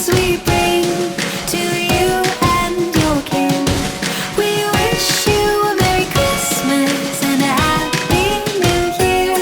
we bring to you and your kin. We wish you a Merry Christmas and a Happy New Year.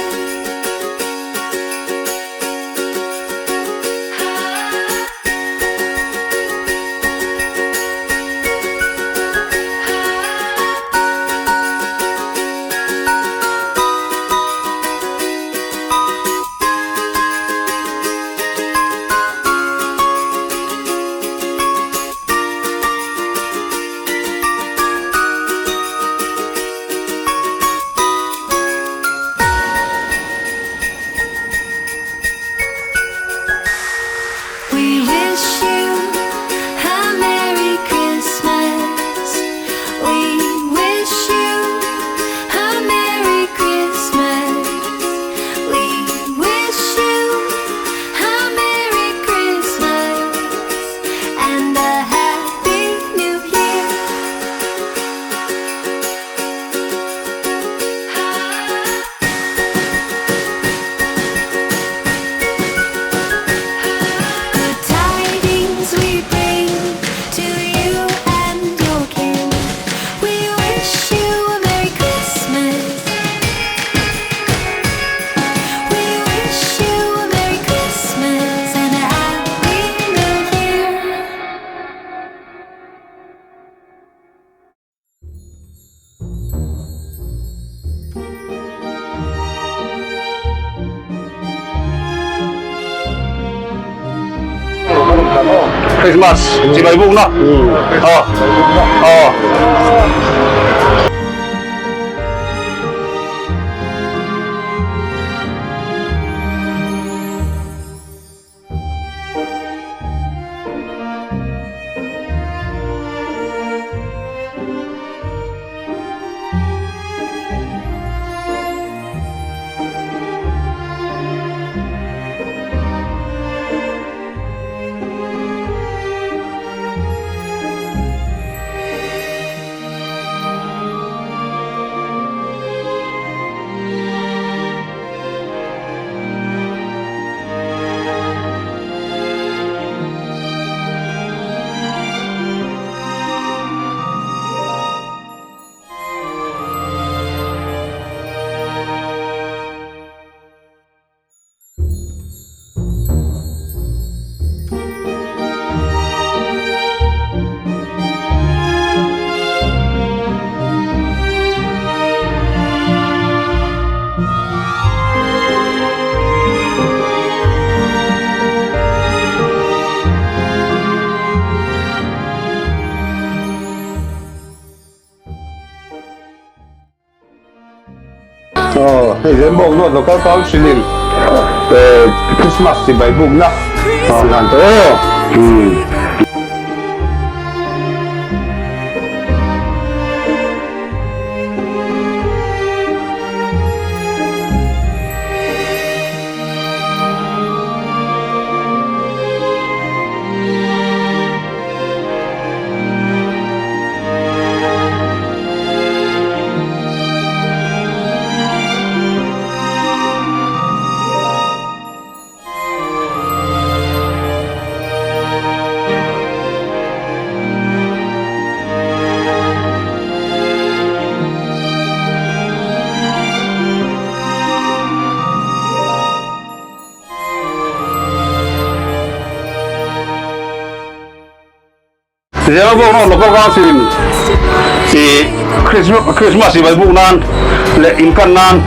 We wish you a Merry Christmas. We wish you a Merry Christmas. We wish you a Merry Christmas and a Happy New Year. Good tidings we bring to you and your kin. We wish you a Merry Christmas. We wish you a Merry Christmas and a Happy New Year. Christmas, si Baybong na. Then bong no, local town sinin. Christmas si Baybong na. Nanto. Siya po no, local council si Christmas si Baybong nan, le inkan nan.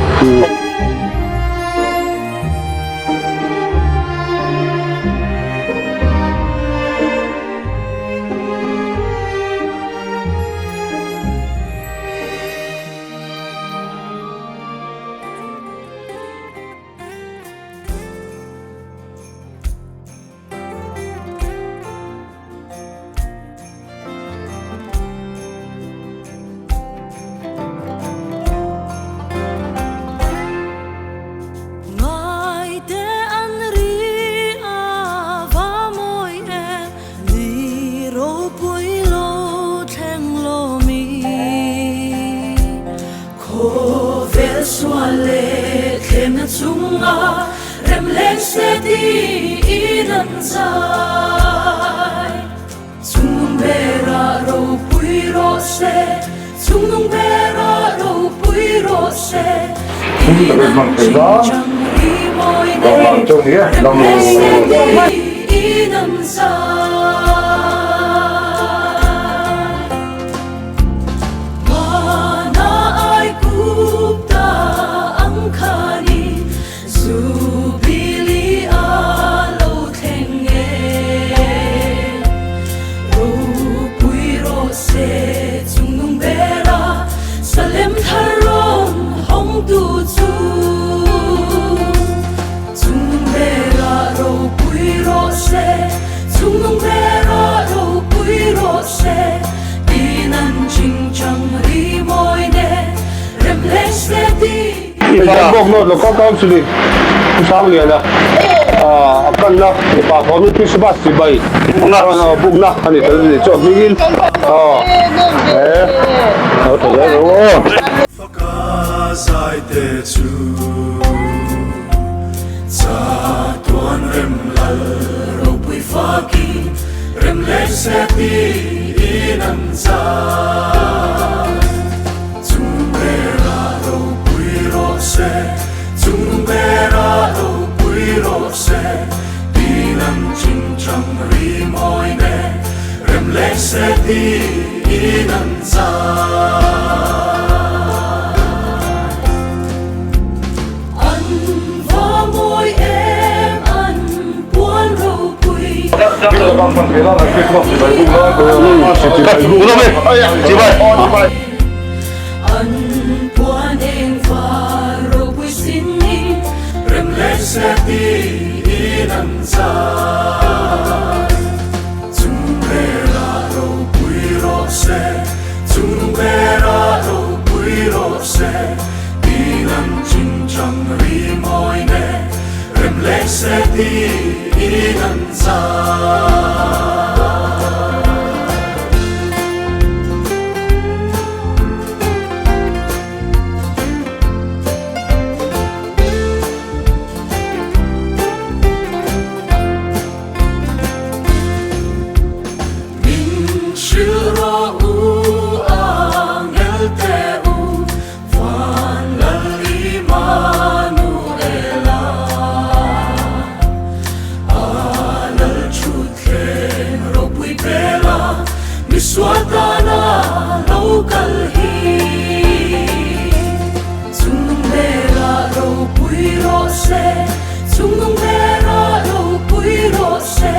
Veng Chhung remleng seti iran sa bera ro pui ro se chung nung bera ro pui ro se inam chang ri moi ne inam sa mana ai kupta ang khani zubili alo thenge ro pui ro se chung nung bera salem tharom hong tu chu chung nung bera ro pui ro se chung nung bera ro pui ro se dinan ching chang ri moi ne rem les le di Ipa bok no lo kau suli sang lian la akan la ipa ko mi Christmas si bai na buk na ani tel ni chok mingin to le ro Fakazai te chu cha tuan rem lal ro pui faki rem le se ti inam cha chung bera ro pui ro se chung bera ro pui ro se inam ching chang ri moi ne rem le se ti inam cha An buan eng faro pui singing rem le se ti inam cha chung bera ro pui ro se chung bera ro pui ro se inam ching chang ri moi ne rem le se ti inam cha Swatana local hi chung nung bera ro pui ro se chung nung bera ro pui ro se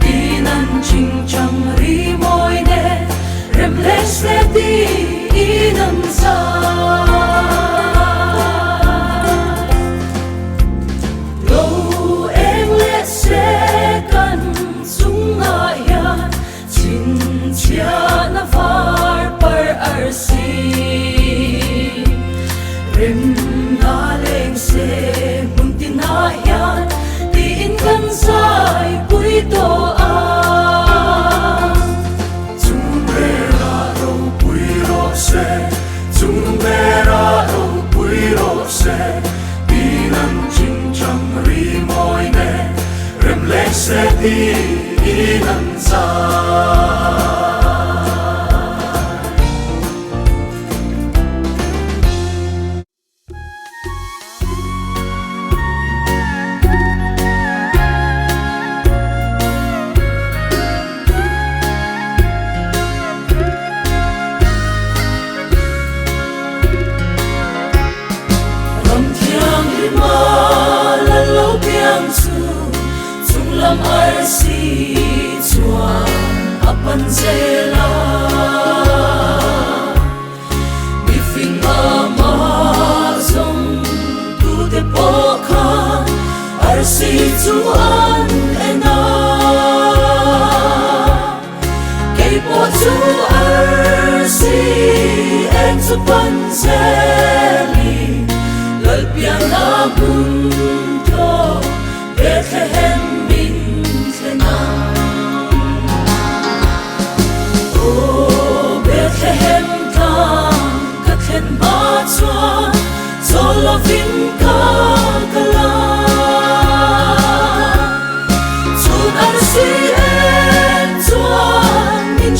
dinan ching chang ri moi ne rem le se ti inam sa lo em le se kan chung aya chia na far par arsi rem na leng se muntin na yan tin kan sai pui to a chung bera ro pui ro se chung bera ro pui ro se dinan ching chang ri moi ne rem le se ti inam cha lam arsi Chhuak apan zela mi fing ama zong tu te pokhan arsi chuan ena kei po chu arsi en chu pan zeli lal piang amun to Bethlehem Bethlehem tang kathen ba chua zolo vin ka kala chun ar si en chuan min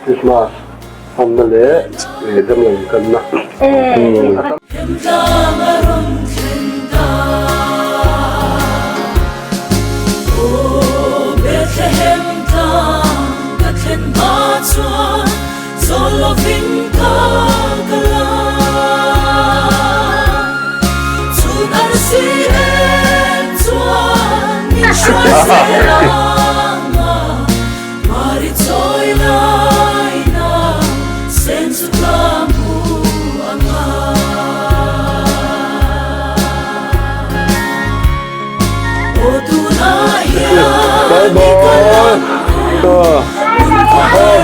Christmas ăn nó lẽ để tâm lòng cần nè.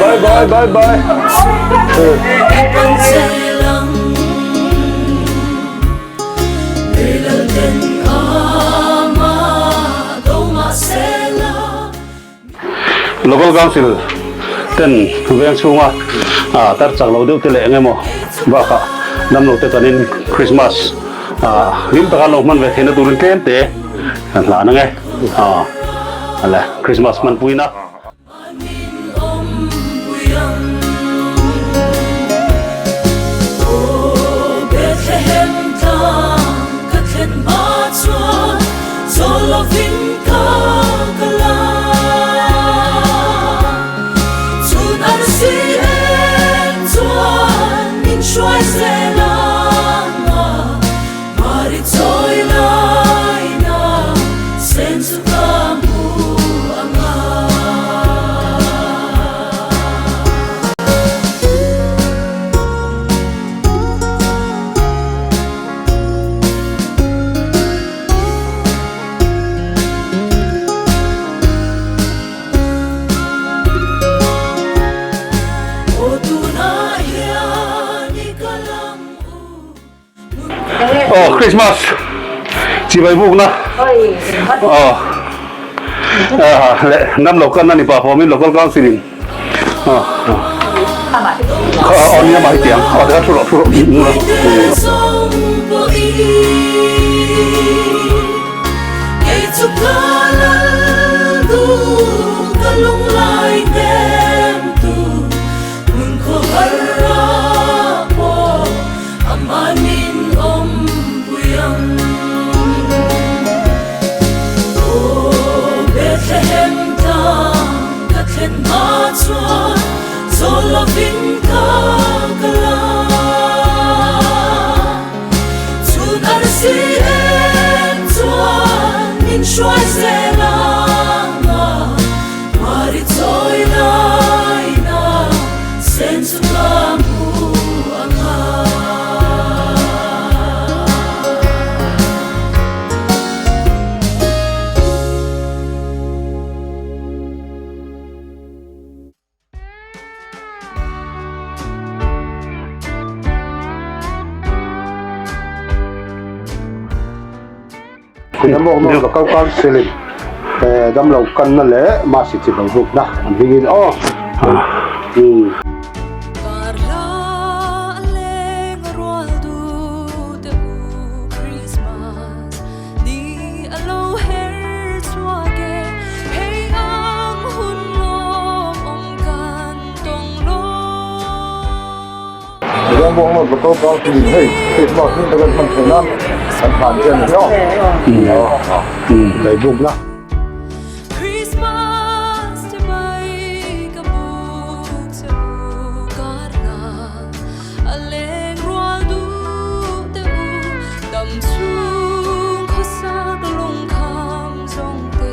Bye bye. Bye bye. Local council ten Veng Chhung tar changlo deuh te le nge mo ba kha Damlo te kanin Christmas lim taka lo man ve thena turin tlem te la na nge ala Christmas man puina Christmas chỉ vài vụ na lệ năm local na ni pa phô min local council on ni mai tiang ada thuro Namok no local council Damlo kan na le masih ci bang na an hingin Yang buang lo local council hey, Christmas ni dengan mengenal santan yo. Dari buk lah. Christmas to bay kabuk sa bukarna aleng rual du te u dam chung khosa lung kham jong te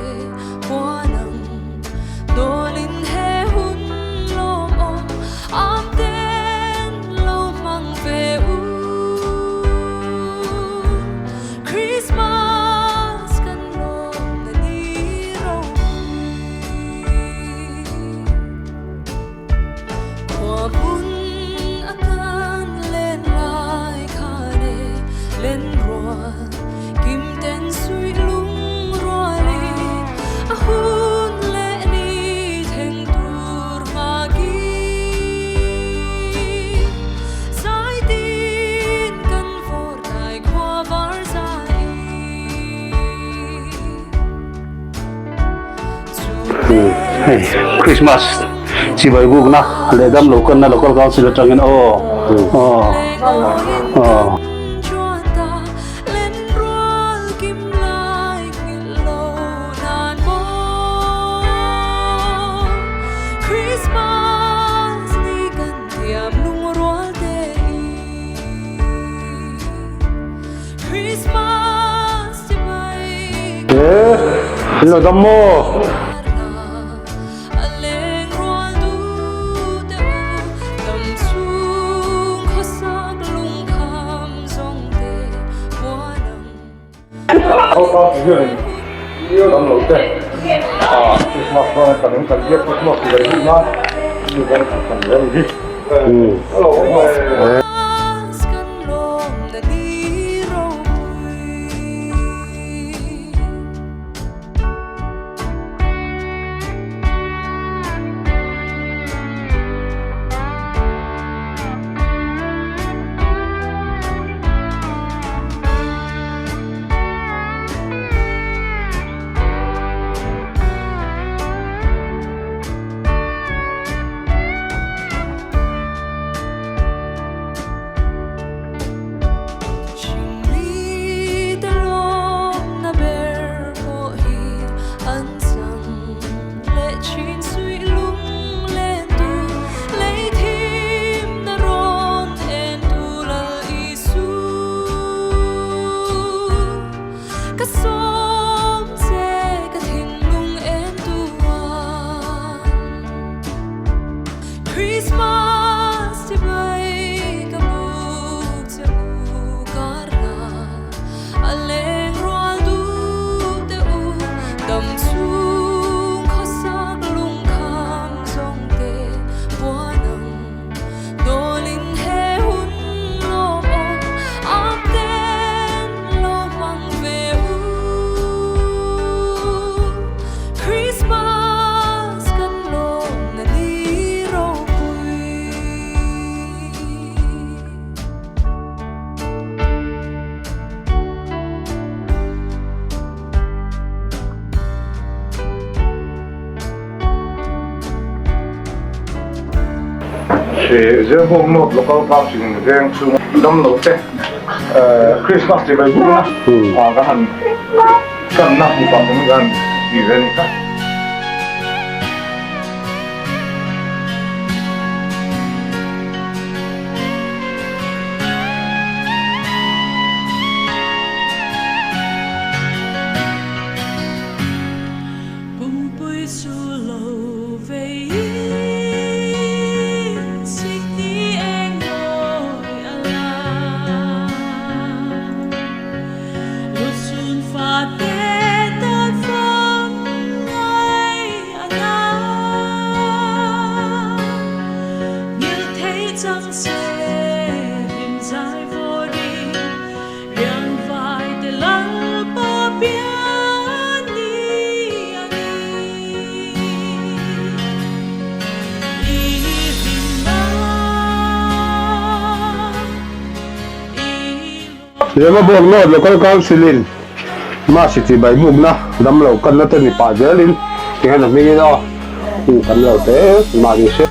wanang dolin he hun lom om am ten lo mang ve u Christmas kan lo na ni ro kwa bun akan len lai khane len rual kim ten sui lung ruali a hun le ni theng tur ma gi sai tin kan vor kai kwa var sai Hey, Christmas chỉ bởi bụng na lễ đâm lỗ cân na local council trong cái lên rual kim lai lâu nan mo Christmas ni kan tiam lung rual te Christmas ti bay Hello Damlo. aleng rual du te dam chung khosa lung kham jong te wanang Local council ni Damlo te. Christmas ko na kami kan dia Christmas dari mana? Ni kan kan dari ni. Hello. kan lom na ni ro Chimli ta lom na ber ko hi an sang le chin sui lung len tu le thim na ron en tu la isu ka som se ka thing lung en tu Christmas ti bay kabuk sa bukarna aleng rual du te u dam chung khosa lung kham jong te wanang dolin he hun lom om am ten lo mang ve u Christmas kan lo na ni ro pui She je hong no local council ni Veng Chhung Damlo te. Christmas di bay buk na. Kan na ni pang kan event ka. bum pui su lâu về xích đi anh ngồi ala lụt xuân pha tê tân phong ngay ala như thấy chẳng sẽ hình dài vô đi riêng vai để lắng bỏ biển đi anh Ye ma buang no local council in. Ma city bay buk na. Damlo kan na te ni pa jelin. Kaya na mingi no. Kan lo te ma di se.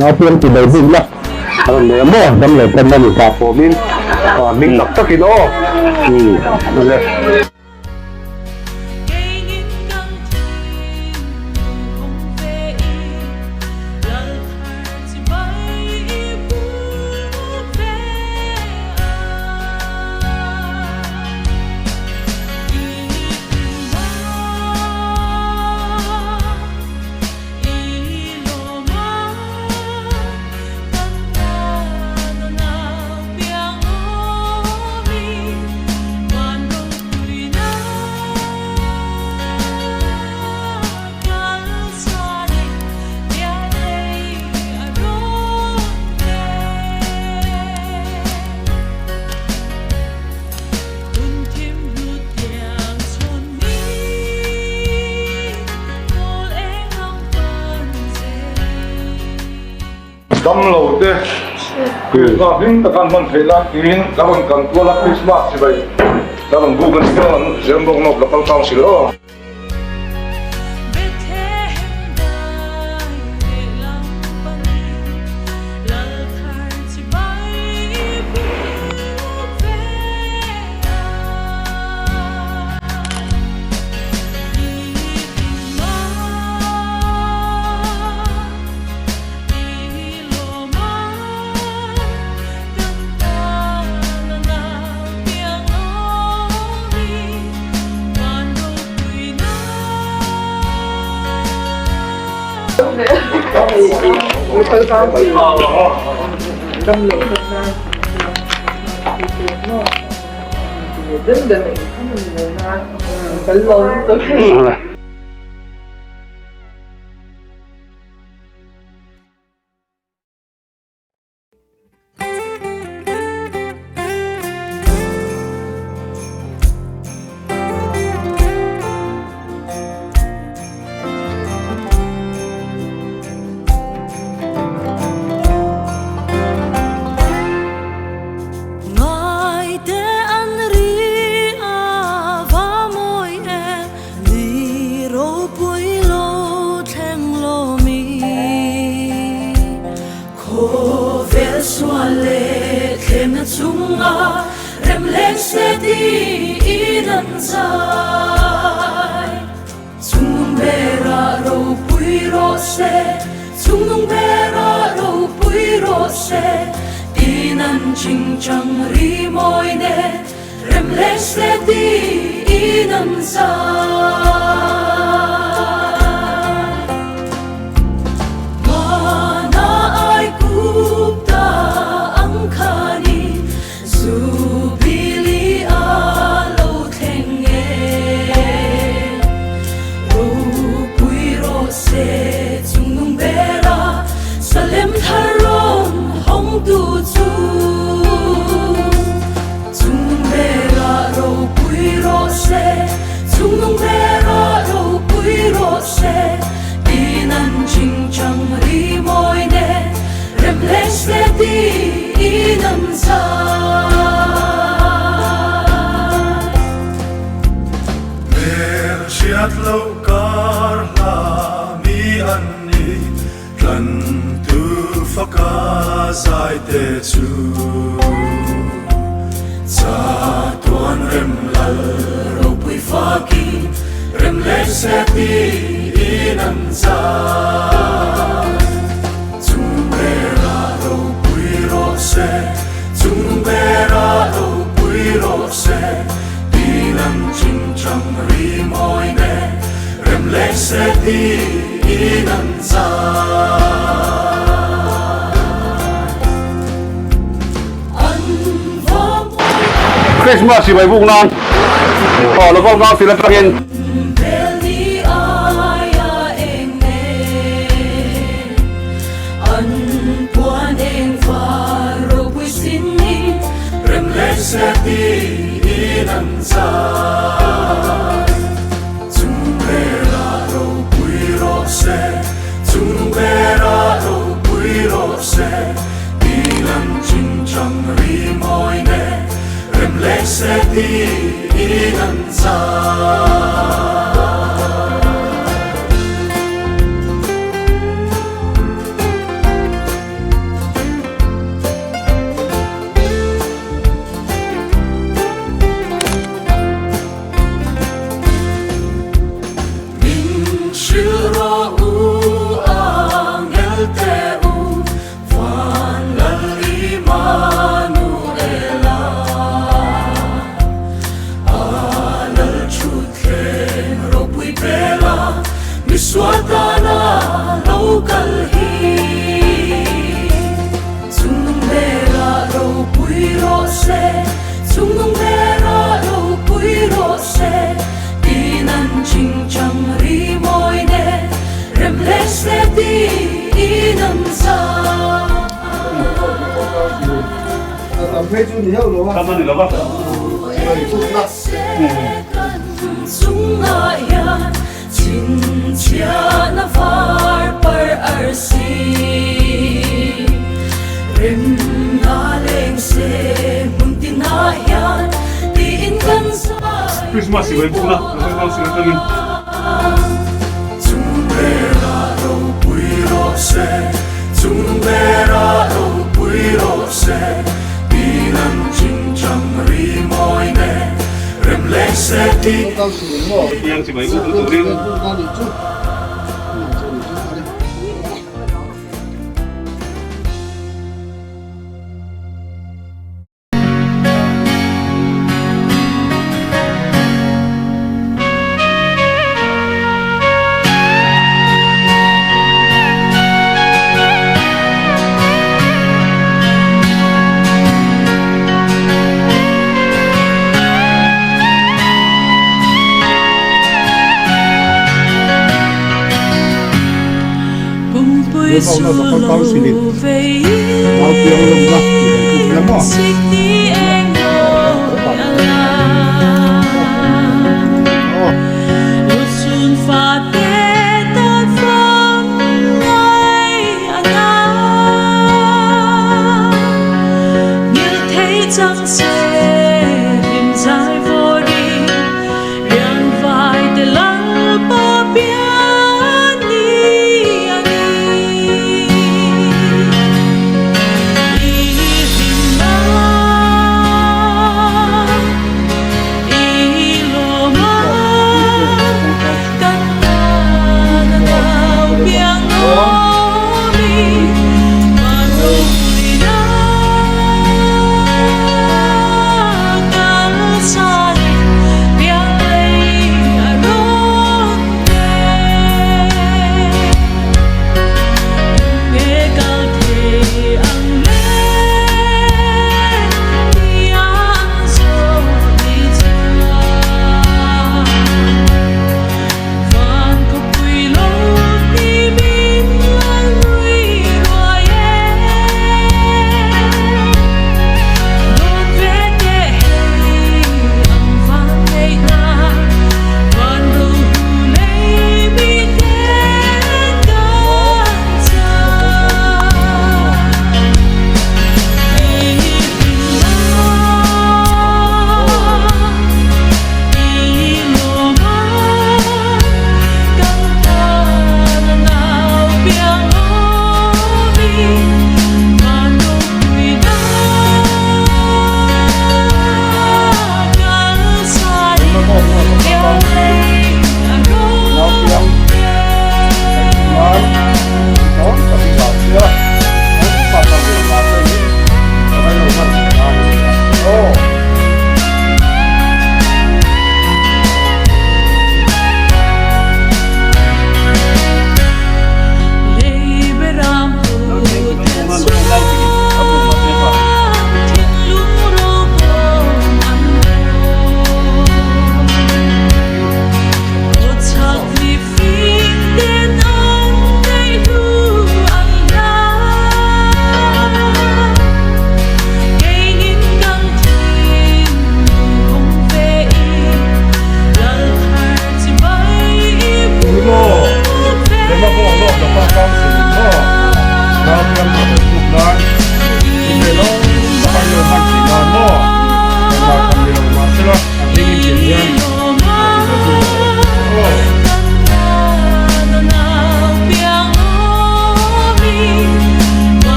nó tiên thì đầy vinh lắm nếu mà đâm lại tên mình cả phổ biến mình tập tất kỳ đó Damlo te Christmas hin ta kan man thela tin la ban kan to la Christmas si bai la ban bu kan kan jem bok no local council lo Christmas si bai bung non lo con cao Celebratory chung mong ve ra đâu bụi rộ xe đi năn chinh chẳng ri môi nè rem lệ xe đi năn xa Kamu ni lepas. Sung ayan chin chia na far par arsi rem na leng se muntin ayan diin kan sa Christmas ibu ibu lah. Christmas silakan. Zumbera ro puiro se Zumbera ro puiro se Binan ching chang ri moi ne Rem lek se ti Yang si ibu tuturin. Bùi xuân lù về xích đi